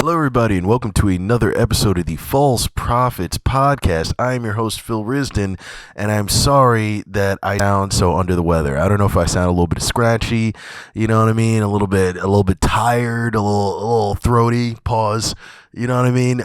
Hello, everybody, and welcome to another episode of the False Prophets podcast. I am your host, Phil Rizdon, and I'm sorry that I sound so under the weather. I don't know if I sound a little bit scratchy, you know what I mean? A little bit tired, a little throaty. Pause. You know what I mean?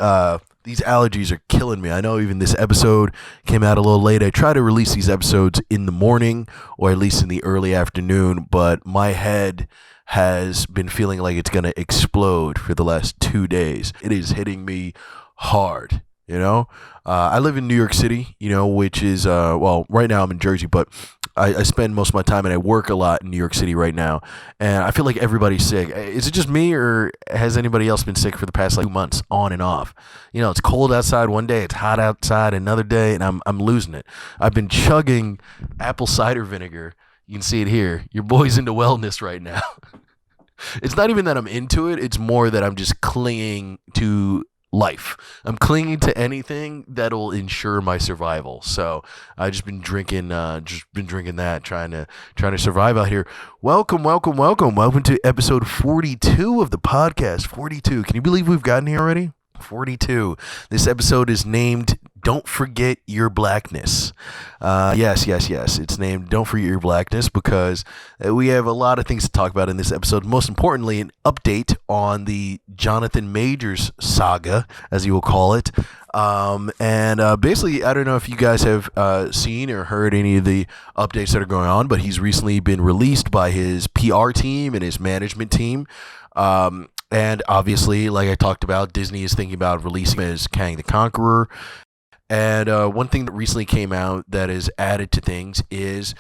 These allergies are killing me. I know even this episode came out a little late. I try to release these episodes in the morning or at least in the early afternoon, but my head has been feeling like it's going to explode for the last 2 days. It is hitting me hard, you know? I live in New York City, you know, which is, right now I'm in Jersey, but I spend most of my time and I work a lot in New York City right now. And I feel like everybody's sick. Is it just me or has anybody else been sick for the past 2 months on and off? You know, it's cold outside one day, it's hot outside another day, and I'm losing it. I've been chugging apple cider vinegar. You can see it here. Your boy's into wellness right now. It's not even that I'm into it. It's more that I'm just clinging to life. I'm clinging to anything that'll ensure my survival. So I've just been drinking that, trying to survive out here. Welcome to episode 42 of the podcast. 42. Can you believe we've gotten here already? 42. This episode is named Don't Forget Your Blackness. Yes. It's named Don't Forget Your Blackness because we have a lot of things to talk about in this episode. Most importantly, an update on the Jonathan Majors saga, as you will call it. Basically, I don't know if you guys have seen or heard any of the updates that are going on, but he's recently been released by his PR team and his management team. And obviously, like I talked about, Disney is thinking about releasing him as Kang the Conqueror. And one thing that recently came out that is added to things is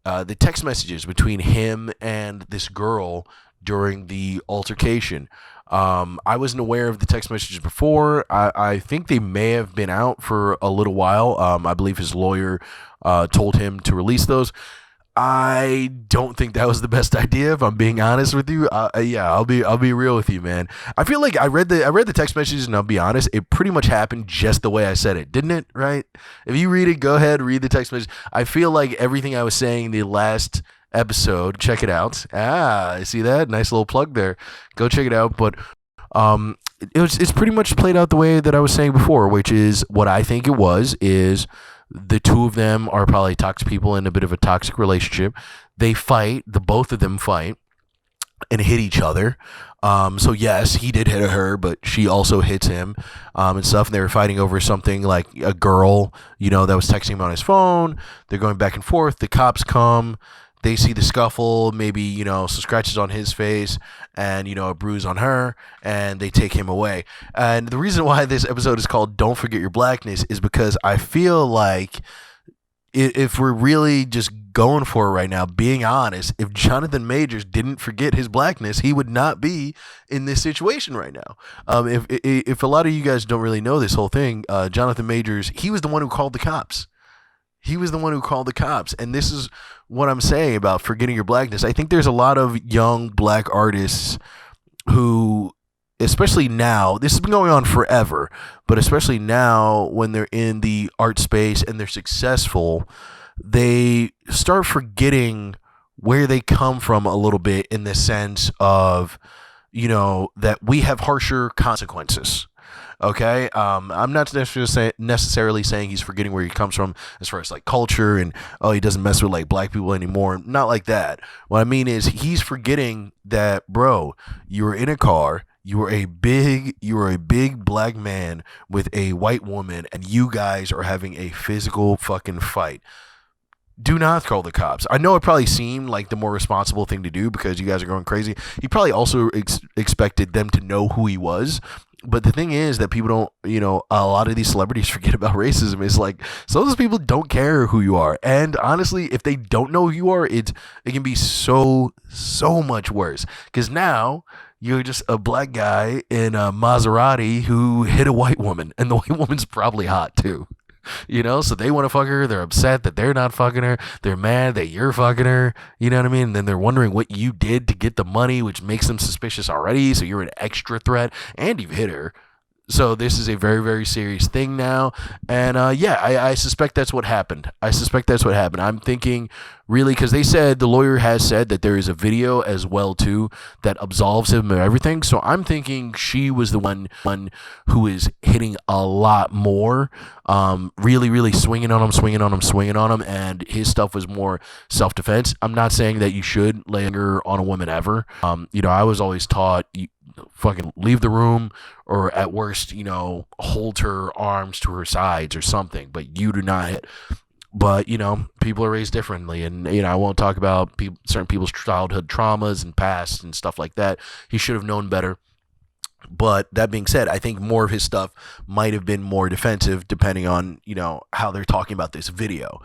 the text messages between him and this girl during the altercation. I wasn't aware of the text messages before. I think they may have been out for a little while. I believe his lawyer told him to release those. I don't think that was the best idea, if I'm being honest with you. I'll be real with you, man. I feel like I read the text messages, and I'll be honest, it pretty much happened just the way I said it, didn't it? Right? If you read it, go ahead, read the text message. I feel like everything I was saying in the last episode, check it out. I see that, nice little plug there. Go check it out. But it's pretty much played out the way that I was saying before, which is what I think it was is. The two of them are probably toxic people in a bit of a toxic relationship. They fight. The both of them fight and hit each other. So yes, he did hit her, but she also hits him and stuff. And they were fighting over something like a girl, you know, that was texting him on his phone. They're going back and forth. The cops come. They see the scuffle, maybe, you know, some scratches on his face and, you know, a bruise on her, and they take him away. And the reason why this episode is called Don't Forget Your Blackness is because I feel like if we're really just going for it right now, being honest, if Jonathan Majors didn't forget his blackness, he would not be in this situation right now. If a lot of you guys don't really know this whole thing, Jonathan Majors, he was the one who called the cops. He was the one who called the cops. And this is what I'm saying about forgetting your blackness. I think there's a lot of young black artists who, especially now, this has been going on forever, but especially now when they're in the art space and they're successful, they start forgetting where they come from a little bit in the sense of, you know, that we have harsher consequences. Okay, I'm not necessarily saying he's forgetting where he comes from as far as like culture and he doesn't mess with like black people anymore. Not like that. What I mean is he's forgetting that, bro, you were in a car. You were a big black man with a white woman, and you guys are having a physical fucking fight. Do not call the cops. I know it probably seemed like the more responsible thing to do because you guys are going crazy. He probably also expected them to know who he was. But the thing is that people don't, you know, a lot of these celebrities forget about racism. It's like some of those people don't care who you are. And honestly, if they don't know who you are, it can be so much worse. Because now you're just a black guy in a Maserati who hit a white woman. And the white woman's probably hot too. You know, so they want to fuck her. They're upset that they're not fucking her. They're mad that you're fucking her. You know what I mean? And then they're wondering what you did to get the money, which makes them suspicious already. So you're an extra threat and you've hit her. So this is a very, very serious thing now, and yeah, I suspect that's what happened. I suspect that's what happened. I'm thinking, really, because they said the lawyer has said that there is a video as well too that absolves him of everything. So I'm thinking she was the one who is hitting a lot more, really, really swinging on him, swinging on him, swinging on him, and his stuff was more self-defense. I'm not saying that you should lay her on a woman ever. I was always taught you fucking leave the room, or at worst, hold her arms to her sides or something, but you do not hit. But, people are raised differently, and, I won't talk about certain people's childhood traumas and past and stuff like that. He should have known better. But that being said, I think more of his stuff might have been more defensive, depending on, how they're talking about this video.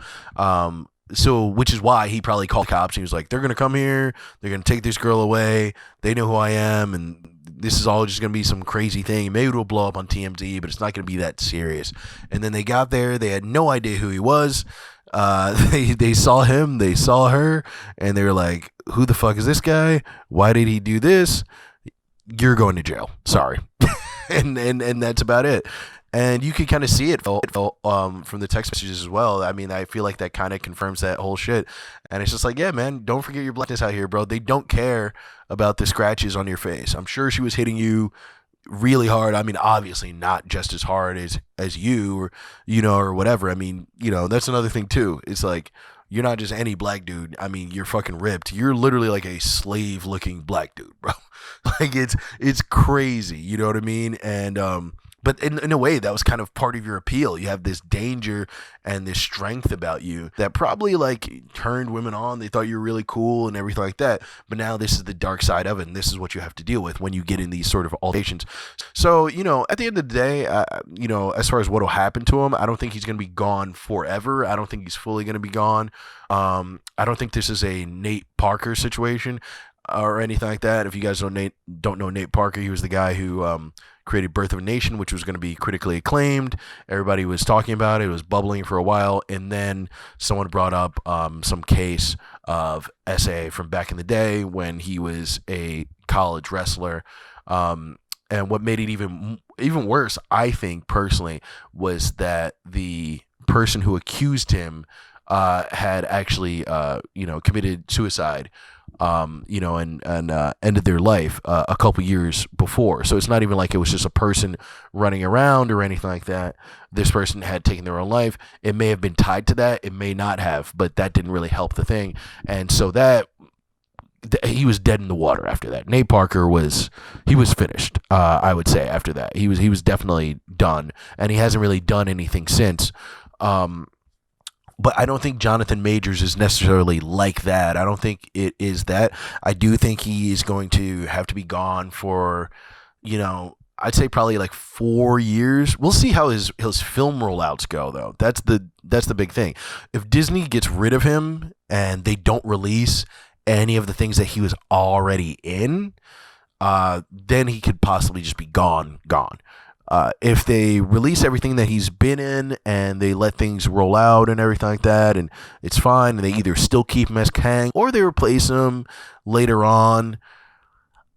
So, which is why he probably called cops. He was like, they're going to come here. They're going to take this girl away. They know who I am. And this is all just going to be some crazy thing. Maybe it'll blow up on TMZ, but it's not going to be that serious. And then they got there. They had no idea who he was. They saw him. They saw her. And they were like, who the fuck is this guy? Why did he do this? You're going to jail. Sorry. and that's about it. And you can kind of see it from the text messages as well. I mean, I feel like that kind of confirms that whole shit. And it's just like, yeah, man, don't forget your blackness out here, bro. They don't care about the scratches on your face. I'm sure she was hitting you really hard. I mean, obviously not just as hard as you or, or whatever. I mean, that's another thing too. It's like, you're not just any black dude. I mean, you're fucking ripped. You're literally like a slave looking black dude, bro. Like it's crazy. You know what I mean? And, but in a way, that was kind of part of your appeal. You have this danger and this strength about you that probably like turned women on. They thought you were really cool and everything like that. But now this is the dark side of it, and this is what you have to deal with when you get in these sort of altercations. So, at the end of the day, as far as what will happen to him, I don't think he's going to be gone forever. I don't think he's fully going to be gone. I don't think this is a Nate Parker situation or anything like that. If you guys don't know Nate Parker, he was the guy who created Birth of a Nation, which was going to be critically acclaimed. Everybody was talking about it. It was bubbling for a while, and then someone brought up some case of SA from back in the day when he was a college wrestler. And what made it even worse, I think personally, was that the person who accused him had actually committed suicide. And ended their life a couple years before. So it's not even like it was just a person running around or anything like that. This person had taken their own life. It may have been tied to that. It may not have, but that didn't really help the thing. And so he was dead in the water after that. Nate Parker was finished. I would say after that he was definitely done, and he hasn't really done anything since. But I don't think Jonathan Majors is necessarily like that. I don't think it is that. I do think he is going to have to be gone for, I'd say probably like 4 years. We'll see how his film rollouts go, though. That's the big thing. If Disney gets rid of him and they don't release any of the things that he was already in, then he could possibly just be gone. If they release everything that he's been in and they let things roll out and everything like that, and it's fine, and they either still keep him as Kang or they replace him later on,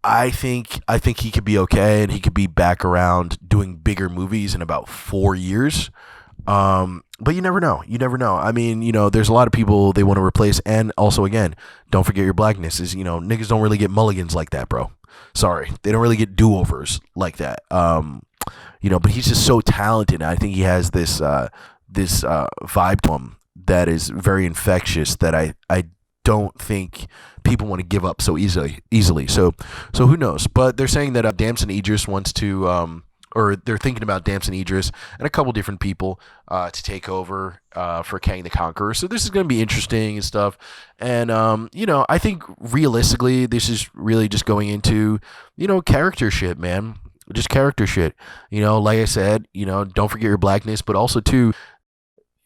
I think he could be okay, and he could be back around doing bigger movies in about 4 years. But you never know. I mean, there's a lot of people they want to replace, and also, again, don't forget your blackness is, niggas don't really get mulligans like that, bro. Sorry, they don't really get do-overs like that. But he's just so talented. I think he has this vibe to him that is very infectious that I don't think people want to give up so easily. So who knows? But they're saying that Damson Idris wants to, or they're thinking about Damson Idris and a couple different people to take over for Kang the Conqueror. So this is going to be interesting and stuff. And, I think realistically, this is really just going into, character shit, man. Just character shit. Like I said, don't forget your blackness, but also too,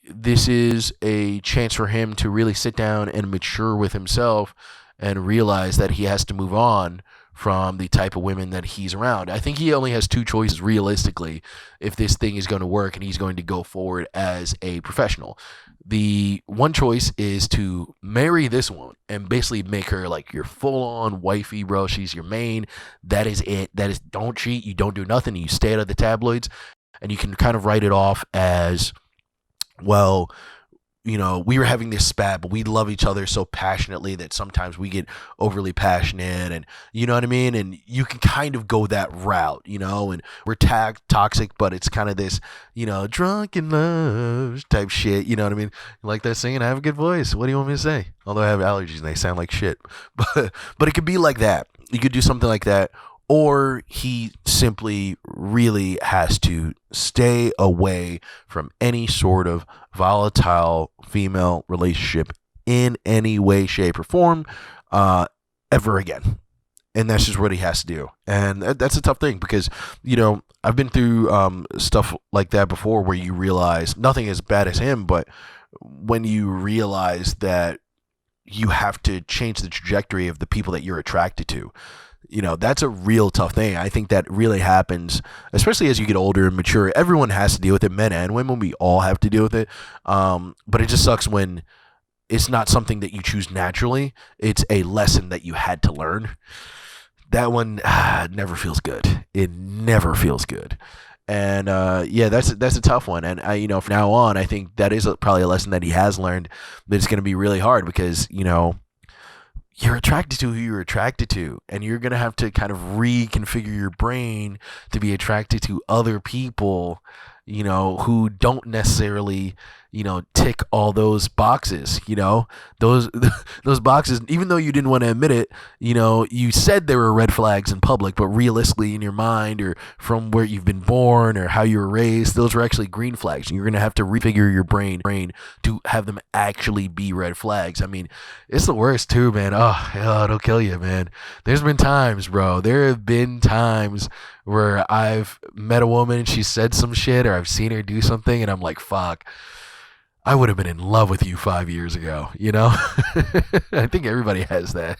this is a chance for him to really sit down and mature with himself and realize that he has to move on from the type of women that he's around. I think he only has two choices realistically if this thing is going to work and he's going to go forward as a professional. The one choice is to marry this woman and basically make her like your full-on wifey, bro. She's your main. That is it. That is, don't cheat. You don't do nothing. You stay out of the tabloids, and you can kind of write it off as, well, you know, we were having this spat, but we love each other so passionately that sometimes we get overly passionate, and you know what I mean? And you can kind of go that route, you know, and we're toxic, but it's kind of this, you know, drunken love type shit, you know what I mean? Like that singing, I have a good voice. What do you want me to say? Although I have allergies and they sound like shit. But it could be like that. You could do something like that. Or he simply really has to stay away from any sort of volatile female relationship in any way, shape, or form ever again. And that's just what he has to do. And that's a tough thing because, you know, I've been through stuff like that before where you realize nothing as bad as him, but when you realize that you have to change the trajectory of the people that you're attracted to. You know, that's a real tough thing. I think that really happens, especially as you get older and mature. Everyone has to deal with it, men and women. We all have to deal with it. But it just sucks when it's not something that you choose naturally. It's a lesson that you had to learn. That one never feels good. It never feels good. And yeah, that's a tough one. And you know, from now on, I think that is probably a lesson that he has learned. But it's going to be really hard because, you know, you're attracted to who you're attracted to, and you're going to have to kind of reconfigure your brain to be attracted to other people, you know, who don't necessarily, you know, tick all those boxes, you know, those boxes, even though you didn't want to admit it, you know, you said there were red flags in public, but realistically in your mind or from where you've been born or how you were raised, those were actually green flags. And you're going to have to refigure your brain to have them actually be red flags. I mean, it's the worst too, man. Oh, it'll kill you, man. There's been times, bro. There have been times where I've met a woman and she said some shit, or I've seen her do something and I'm like, fuck, I would have been in love with you 5 years ago, you know? I think everybody has that.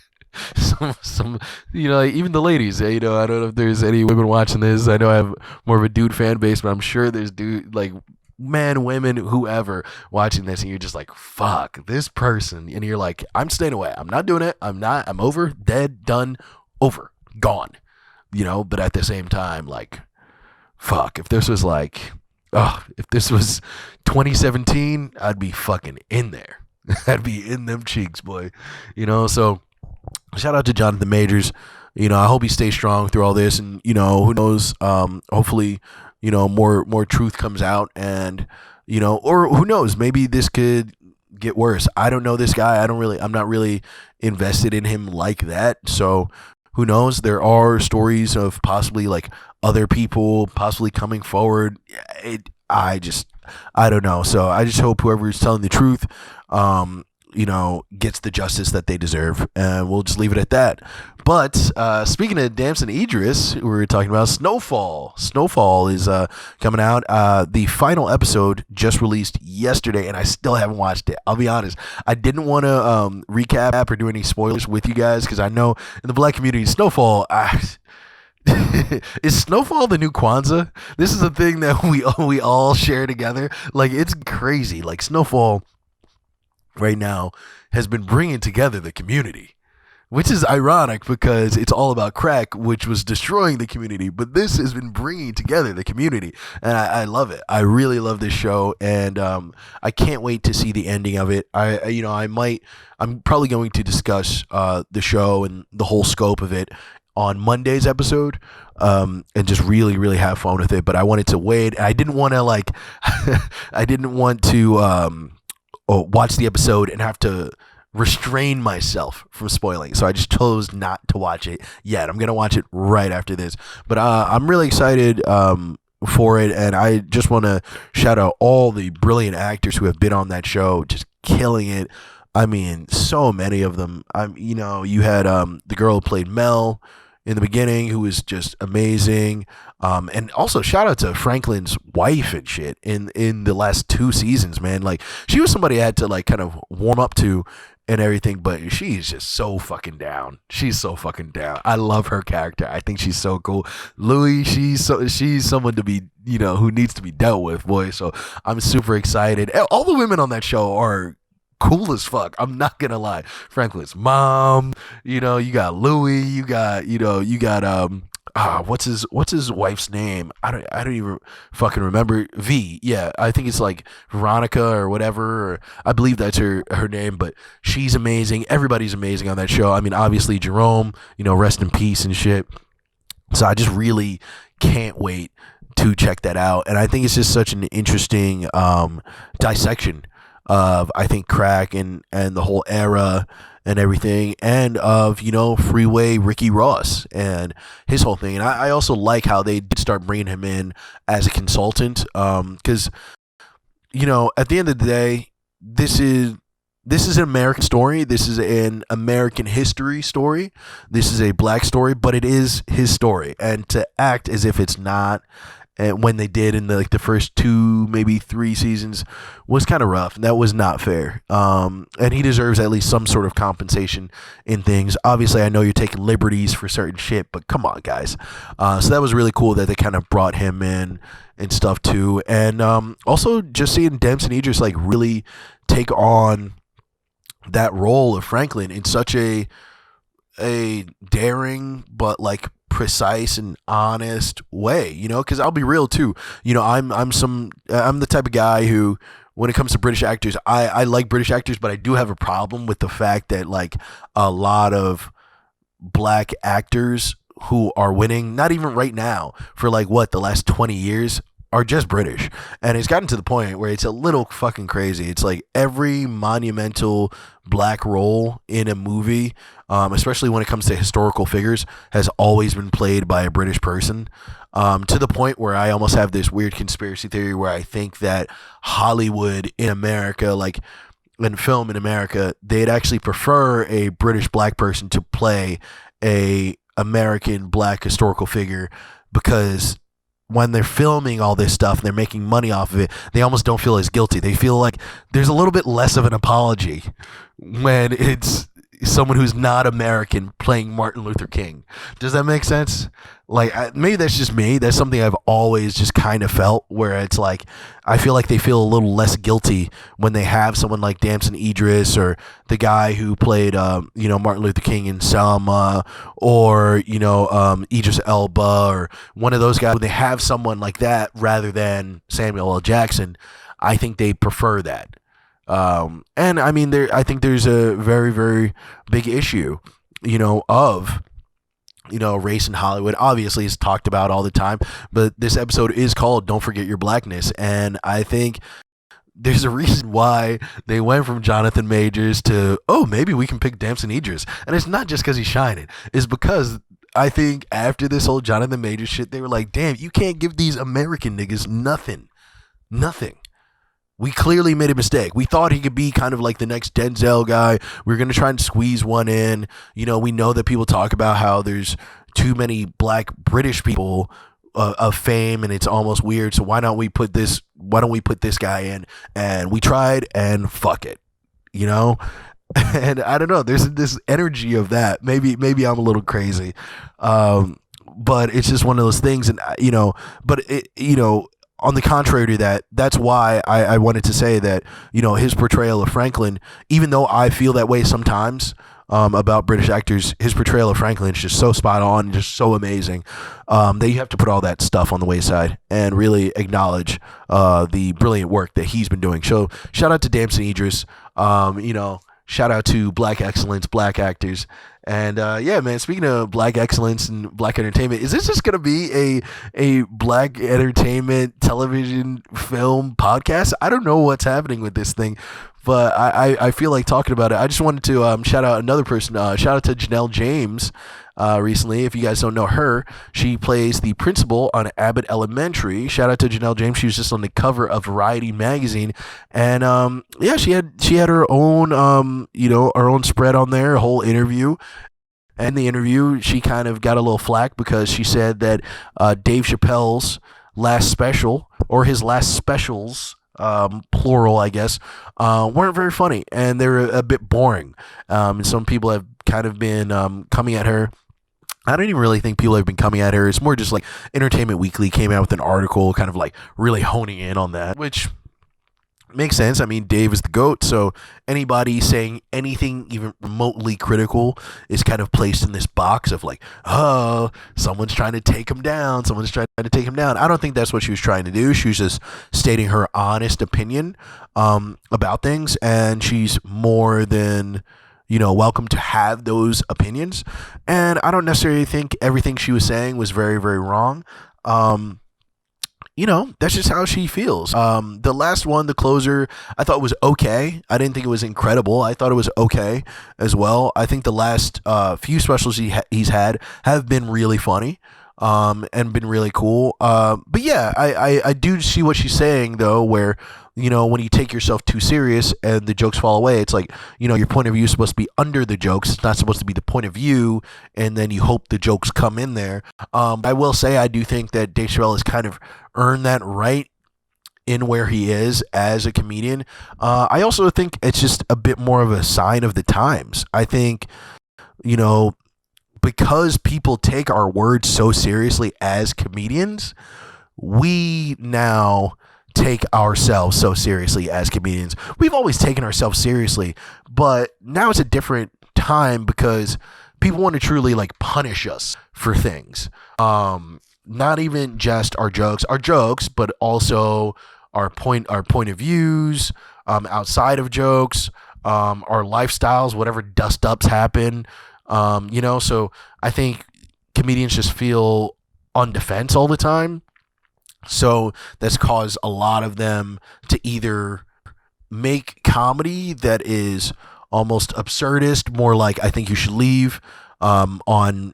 Some, you know, like even the ladies, you know, I don't know if there's any women watching this. I know I have more of a dude fan base, but I'm sure there's like men, women, whoever watching this, and you're just like, fuck, this person. And you're like, I'm staying away. I'm not doing it. I'm over, dead, done, over, gone, you know? But at the same time, like, fuck, if this was like, if this was 2017, I'd be fucking in there. I'd be in them cheeks, boy. You know, so shout out to Jonathan Majors. You know, I hope he stays strong through all this. And, you know, who knows, hopefully, you know, more truth comes out. And, you know, or who knows, maybe this could get worse. I don't know this guy. I'm not really invested in him like that. So who knows? There are stories of possibly like other people possibly coming forward. I don't know. So I just hope whoever is telling the truth, you know, gets the justice that they deserve. And we'll just leave it at that. But speaking of Damson Idris, we were talking about Snowfall. Snowfall is coming out. The final episode just released yesterday, and I still haven't watched it. I'll be honest. I didn't want to recap or do any spoilers with you guys because I know in the black community, Snowfall... Is Snowfall the new Kwanzaa? This is a thing that we all share together. Like, it's crazy. Like, Snowfall right now has been bringing together the community, which is ironic because it's all about crack, which was destroying the community. But this has been bringing together the community, and I love it. I really love this show, and I can't wait to see the ending of it. I'm probably going to discuss the show and the whole scope of it on Monday's episode, and just really, really have fun with it. But I wanted to wait. I didn't want to watch the episode and have to restrain myself from spoiling. So I just chose not to watch it yet. I'm going to watch it right after this. But I'm really excited for it. And I just want to shout out all the brilliant actors who have been on that show, just killing it. I mean, so many of them. You know, you had the girl who played Mel in the beginning, who was just amazing. And also shout out to Franklin's wife and shit in the last 2 seasons, man. Like, she was somebody I had to like kind of warm up to and everything, but she's just so fucking down. She's so fucking down. I love her character. I think she's so cool. Louis, she's someone to be, who needs to be dealt with, boy. So I'm super excited. All the women on that show are cool as fuck. I'm not gonna lie. Franklin's mom, you got Louis, what's his wife's name? I don't even fucking remember. V, yeah, I think it's like Veronica or whatever. Or I believe that's her name, but she's amazing. Everybody's amazing on that show. I mean, obviously Jerome, rest in peace and shit. So I just really can't wait to check that out, and I think it's just such an interesting dissection of, I think, crack and the whole era and everything, and of, Freeway Ricky Ross and his whole thing. And I also like how they did start bringing him in as a consultant, because at the end of the day, this is an American story. This is an American history story. This is a black story, but it is his story. And to act as if it's not, and when they did in the first 2, maybe 3 seasons, was kind of rough. That was not fair. And he deserves at least some sort of compensation in things. Obviously, I know you're taking liberties for certain shit, but come on, guys. So that was really cool that they kind of brought him in and stuff too. And also just seeing Damson Idris like really take on that role of Franklin in such a daring but like precise and honest way, because I'll be real too. I'm the type of guy who, when it comes to British actors, I like British actors, but I do have a problem with the fact that like a lot of black actors who are winning, not even right now, for like the last 20 years, are just British. And it's gotten to the point where it's a little fucking crazy. It's like every monumental black role in a movie, especially when it comes to historical figures, has always been played by a British person, to the point where I almost have this weird conspiracy theory where I think that Hollywood in America, like in film in America, they'd actually prefer a British black person to play a American black historical figure, because when they're filming all this stuff and they're making money off of it, they almost don't feel as guilty. They feel like there's a little bit less of an apology when it's someone who's not American playing Martin Luther King. Does that make sense? Like, maybe that's just me. That's something I've always just kind of felt, where it's like, I feel like they feel a little less guilty when they have someone like Damson Idris, or the guy who played, Martin Luther King in Selma, or, Idris Elba, or one of those guys. When they have someone like that rather than Samuel L. Jackson, I think they prefer that. And I mean, I think there's a very, very big issue, of, race in Hollywood. Obviously, it's talked about all the time, but this episode is called Don't Forget Your Blackness. And I think there's a reason why they went from Jonathan Majors to, maybe we can pick Damson Idris. And it's not just because he's shining. It's because I think after this whole Jonathan Majors shit, they were like, damn, you can't give these American niggas nothing. We clearly made a mistake. We thought he could be kind of like the next Denzel guy. We were going to try and squeeze one in. We know that people talk about how there's too many black British people of fame, and it's almost weird. So why don't we put this guy in? And we tried, and fuck it, And I don't know. There's this energy of that. Maybe I'm a little crazy, but it's just one of those things. And but it, on the contrary to that, that's why I wanted to say that, his portrayal of Franklin, even though I feel that way sometimes about British actors, his portrayal of Franklin is just so spot on, just so amazing, that you have to put all that stuff on the wayside and really acknowledge the brilliant work that he's been doing. So shout out to Damson Idris, shout out to Black Excellence, Black actors. And yeah, man, speaking of Black Excellence and Black Entertainment, is this just going to be a Black Entertainment television film podcast? I don't know what's happening with this thing, but I feel like talking about it. I just wanted to shout out another person. Shout out to Janelle James. Recently, if you guys don't know her, she plays the principal on Abbott Elementary. Shout out to Janelle James. She was just on the cover of Variety magazine, and yeah, she had her own her own spread on there, a whole interview. And the interview, she kind of got a little flack because she said that Dave Chappelle's last special, or his last specials, plural, I guess, weren't very funny, and they're a bit boring. And some people have kind of been coming at her. I don't even really think people have been coming at her. It's more just like Entertainment Weekly came out with an article kind of like really honing in on that, which makes sense. I mean, Dave is the GOAT, so anybody saying anything even remotely critical is kind of placed in this box of like, oh, someone's trying to take him down. Someone's trying to take him down. I don't think that's what she was trying to do. She was just stating her honest opinion about things, and she's more than welcome to have those opinions. And I don't necessarily think everything she was saying was very, very wrong. That's just how she feels. The last one, the closer, I thought was okay. I didn't think it was incredible. I thought it was okay as well. I think the last few specials he's had have been really funny. And been really cool. But yeah, I do see what she's saying though, where, when you take yourself too serious and the jokes fall away, it's like, your point of view is supposed to be under the jokes. It's not supposed to be the point of view, and then you hope the jokes come in there. I will say I do think that Dave Chappelle has kind of earned that right in where he is as a comedian. I also think it's just a bit more of a sign of the times. I think, because people take our words so seriously as comedians, we now take ourselves so seriously as comedians. We've always taken ourselves seriously, but now it's a different time because people want to truly like punish us for things. Not even just our jokes, but also our point of views, outside of jokes, our lifestyles, whatever dust ups happen. So I think comedians just feel on defense all the time. So that's caused a lot of them to either make comedy that is almost absurdist, more like I think you should leave, on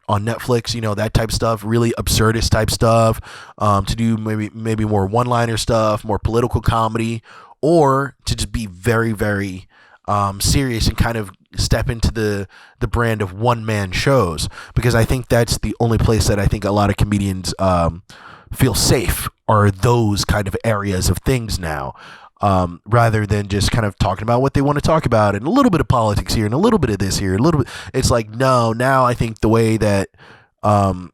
Netflix, that type of stuff, really absurdist type stuff, to do maybe more one-liner stuff, more political comedy, or to just be very, very serious and kind of step into the brand of one-man shows, because I think that's the only place that I think a lot of comedians feel safe, are those kind of areas of things now, rather than just kind of talking about what they want to talk about and a little bit of politics here and a little bit of this here, a little bit. It's like, no, now I think the way that the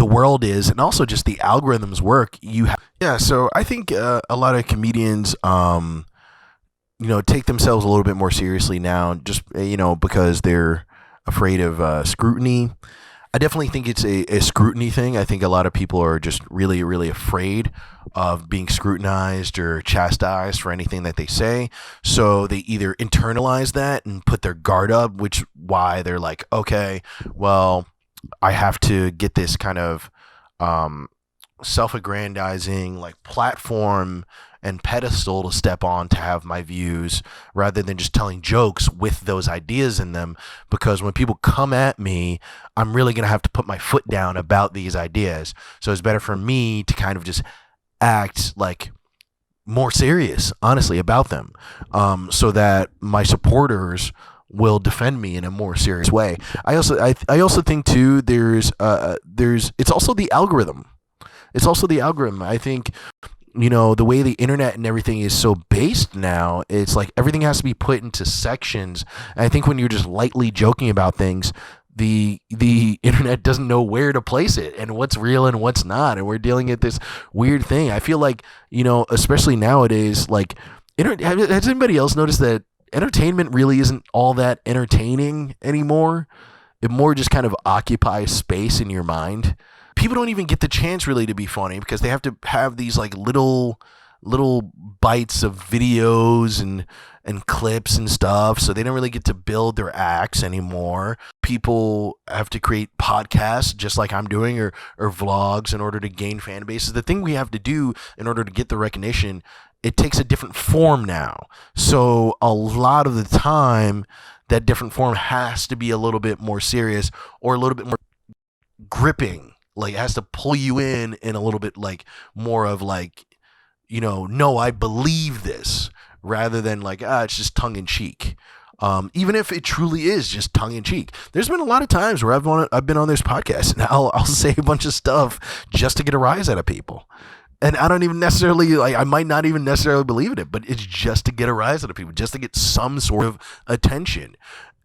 world is, and also just the algorithms work, so I think a lot of comedians take themselves a little bit more seriously now, just, because they're afraid of scrutiny. I definitely think it's a scrutiny thing. I think a lot of people are just really, really afraid of being scrutinized or chastised for anything that they say. So they either internalize that and put their guard up, which why they're like, okay, well, I have to get this kind of self-aggrandizing like platform and pedestal to step on to have my views, rather than just telling jokes with those ideas in them. Because when people come at me, I'm really going to have to put my foot down about these ideas. So it's better for me to kind of just act like more serious, honestly, about them, so that my supporters will defend me in a more serious way. I also think too, there's it's also the algorithm. I think, the way the internet and everything is so based now, it's like everything has to be put into sections. And I think when you're just lightly joking about things, the internet doesn't know where to place it and what's real and what's not. And we're dealing with this weird thing. I feel like, especially nowadays, like, has anybody else noticed that entertainment really isn't all that entertaining anymore? It more just kind of occupies space in your mind. People don't even get the chance really to be funny because they have to have these like little bites of videos and clips and stuff. So they don't really get to build their acts anymore. People have to create podcasts just like I'm doing, or vlogs, in order to gain fan bases. The thing we have to do in order to get the recognition, it takes a different form now. So a lot of the time, that different form has to be a little bit more serious or a little bit more gripping. Like, it has to pull you in a little bit, like, more of like, no, I believe this, rather than like, it's just tongue in cheek. Even if it truly is just tongue in cheek. There's been a lot of times where I've been on this podcast and I'll say a bunch of stuff just to get a rise out of people. And I don't even necessarily, like, I might not even necessarily believe in it, but it's just to get a rise out of people, just to get some sort of attention.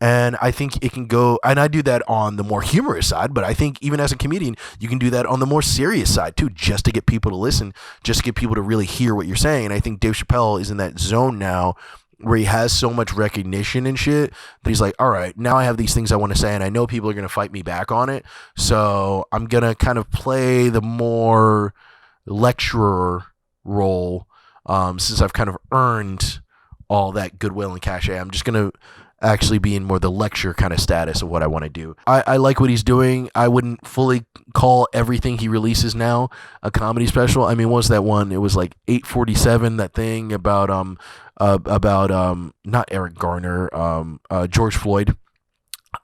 And I think it can go, and I do that on the more humorous side, but I think even as a comedian, you can do that on the more serious side too, just to get people to listen, just to get people to really hear what you're saying. And I think Dave Chappelle is in that zone now where he has so much recognition and shit that he's like, all right, now I have these things I want to say, and I know people are going to fight me back on it. So I'm going to kind of play the more lecturer role, since I've kind of earned all that goodwill and cachet. I'm just going to actually be in more the lecture kind of status of what I want to do. I like what he's doing. I wouldn't fully call everything he releases now a comedy special. I mean, what was that one? It was like 847, that thing about not Eric Garner, George Floyd.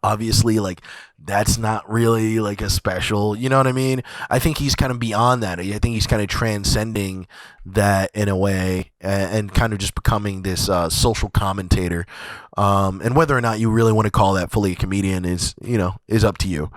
Obviously, like, that's not really like a special, you know what I mean? I think he's kind of beyond that. I think he's kind of transcending that in a way, and kind of just becoming this social commentator. And whether or not you really want to call that fully a comedian is up to you.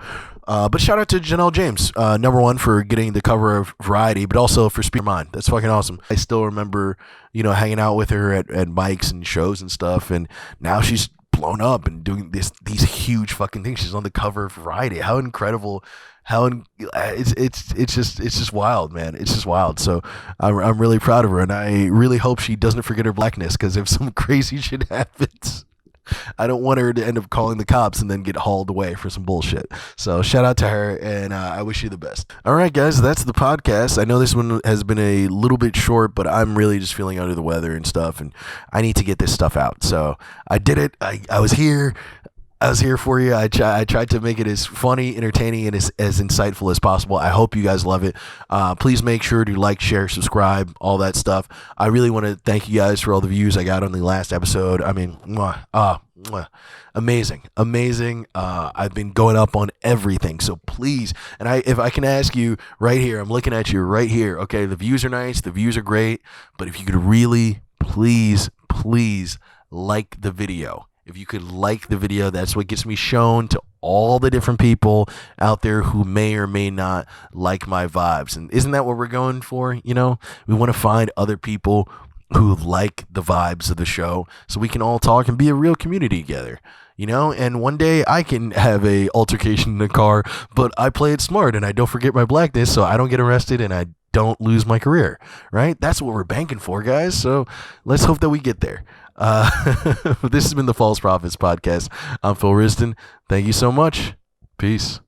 But shout out to Janelle James, number one, for getting the cover of Variety, but also for Speak Your Mind. That's fucking awesome. I still remember, hanging out with her at mics and shows and stuff, and now she's blown up and doing these huge fucking things. She's on the cover of Variety. How incredible! It's just wild, man. It's just wild. So I'm really proud of her, and I really hope she doesn't forget her blackness, because if some crazy shit happens, I don't want her to end up calling the cops and then get hauled away for some bullshit. So shout out to her, and I wish you the best. All right, guys, that's the podcast. I know this one has been a little bit short, but I'm really just feeling under the weather and stuff, and I need to get this stuff out. So I did it. I was here. I was here for you. I tried to make it as funny, entertaining, and as insightful as possible. I hope you guys love it. Please make sure to like, share, subscribe, all that stuff. I really want to thank you guys for all the views I got on the last episode. I mean, amazing. I've been going up on everything. So please, and if I can ask you right here, I'm looking at you right here. Okay, the views are nice. The views are great. But if you could really, please like the video. If you could like the video, that's what gets me shown to all the different people out there who may or may not like my vibes. And isn't that what we're going for? We want to find other people who like the vibes of the show, so we can all talk and be a real community together. And one day I can have a altercation in the car, but I play it smart and I don't forget my blackness, so I don't get arrested and I don't lose my career, right? That's what we're banking for, guys. So let's hope that we get there. This has been the False Prophets Podcast. I'm Phil Rizdon. Thank you so much. Peace.